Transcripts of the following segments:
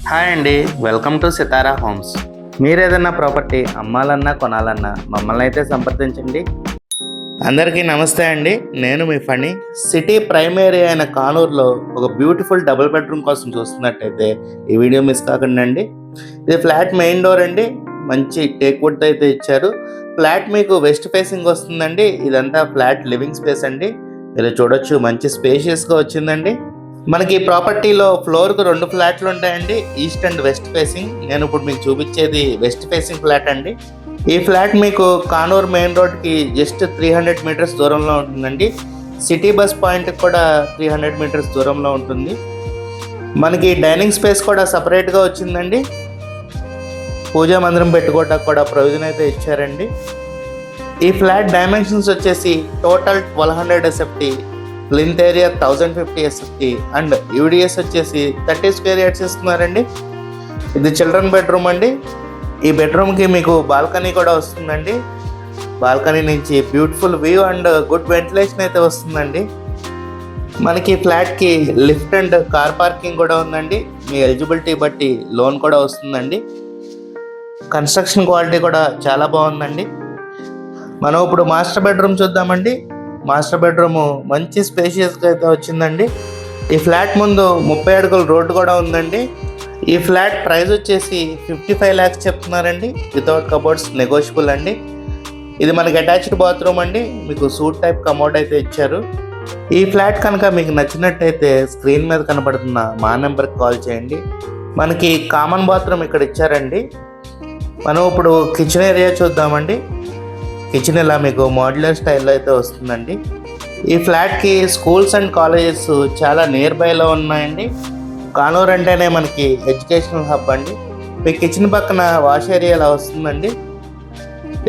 Hi అండి, welcome to Sitara homes. మీరు ఏదైనా ప్రాపర్టీ అమ్మాలన్నా కొనాలన్నా మమ్మల్ని అయితే సంప్రదించండి. అందరికీ నమస్తే అండి, నేను మీ ఫణి. సిటీ ప్రైమ్ ఏరియా అయిన కానూరులో ఒక బ్యూటిఫుల్ డబుల్ బెడ్రూమ్ కోసం చూస్తున్నట్టయితే ఈ వీడియో మిస్ కాకండి అండి. ఇది ఫ్లాట్ మెయిన్ డోర్ అండి, మంచి టేక్ వుడ్ అయితే ఇచ్చారు. ఫ్లాట్ మీకు వెస్ట్ ఫేసింగ్ వస్తుందండి. ఇదంతా ఫ్లాట్ లివింగ్ స్పేస్ అండి. మీరు చూడొచ్చు, మంచి స్పేషియస్గా వచ్చిందండి. మనకి ఈ ప్రాపర్టీలో ఫ్లోర్కు 2 ఫ్లాట్లు ఉంటాయండి, ఈస్ట్ అండ్ వెస్ట్ ఫేసింగ్. నేను ఇప్పుడు మీకు చూపించేది వెస్ట్ ఫేసింగ్ ఫ్లాట్ అండి. ఈ ఫ్లాట్ మీకు కానూరు మెయిన్ రోడ్కి జస్ట్ 300 మీటర్స్ దూరంలో ఉంటుందండి. సిటీ బస్ పాయింట్కి కూడా 300 మీటర్స్ దూరంలో ఉంటుంది. మనకి డైనింగ్ స్పేస్ కూడా సపరేట్గా వచ్చిందండి. పూజా మందిరం పెట్టుకోవడానికి కూడా ప్రొవిజన్ అయితే ఇచ్చారండి. ఈ ఫ్లాట్ డైమెన్షన్స్ వచ్చేసి total 1200 SFT, plinth area 1050 SFT and UDS వచ్చేసి 30 స్క్వేర్ యార్డ్స్ ఇస్తున్నారండి. ఇది చిల్డ్రన్ బెడ్రూమ్ అండి. ఈ బెడ్రూమ్కి మీకు బాల్కనీ కూడా వస్తుందండి. బాల్కనీ నుంచి beautiful view and good ventilation అయితే వస్తుందండి. మనకి ఫ్లాట్కి లిఫ్ట్ అండ్ కార్ పార్కింగ్ కూడా ఉందండి. మీ ఎలిజిబిలిటీ బట్టి లోన్ కూడా వస్తుందండి. కన్స్ట్రక్షన్ క్వాలిటీ కూడా చాలా బాగుందండి. మనం ఇప్పుడు మాస్టర్ బెడ్రూమ్ చూద్దామండి. మాస్టర్ బెడ్రూమ్ మంచి స్పేషియస్గా అయితే వచ్చిందండి. ఈ ఫ్లాట్ ముందు 30 అడుగుల రోడ్డు కూడా ఉందండి. ఈ ఫ్లాట్ ప్రైస్ వచ్చేసి 55 lakhs చెప్తున్నారండి. వితౌట్ కబోర్డ్స్, నెగోషియబుల్ అండి. ఇది మనకి అటాచ్డ్ బాత్రూమ్ అండి. మీకు సూట్ టైప్ కమోడ్ అయితే ఇచ్చారు. ఈ ఫ్లాట్ కనుక మీకు నచ్చినట్టయితే స్క్రీన్ మీద కనబడుతున్న మా నెంబర్కి కాల్ చేయండి. మనకి కామన్ బాత్రూమ్ ఇక్కడ ఇచ్చారండి. మనం ఇప్పుడు కిచెన్ ఏరియా చూద్దామండి. కిచెన్ ఇలా మీకు మోడ్యులర్ స్టైల్లో అయితే వస్తుందండి. ఈ ఫ్లాట్కి స్కూల్స్ అండ్ కాలేజెస్ చాలా నియర్ బైలో ఉన్నాయండి. కానూరు అంటేనే మనకి ఎడ్యుకేషనల్ హబ్ అండి. మీ కిచెన్ పక్కన వాష్ ఏరియా ఇలా వస్తుందండి.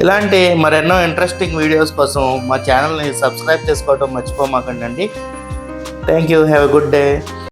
ఇలాంటి మరెన్నో ఇంట్రెస్టింగ్ వీడియోస్ కోసం మా ఛానల్ని సబ్స్క్రైబ్ చేసుకోవడం మర్చిపోమాకండి. Thank you, have a good day.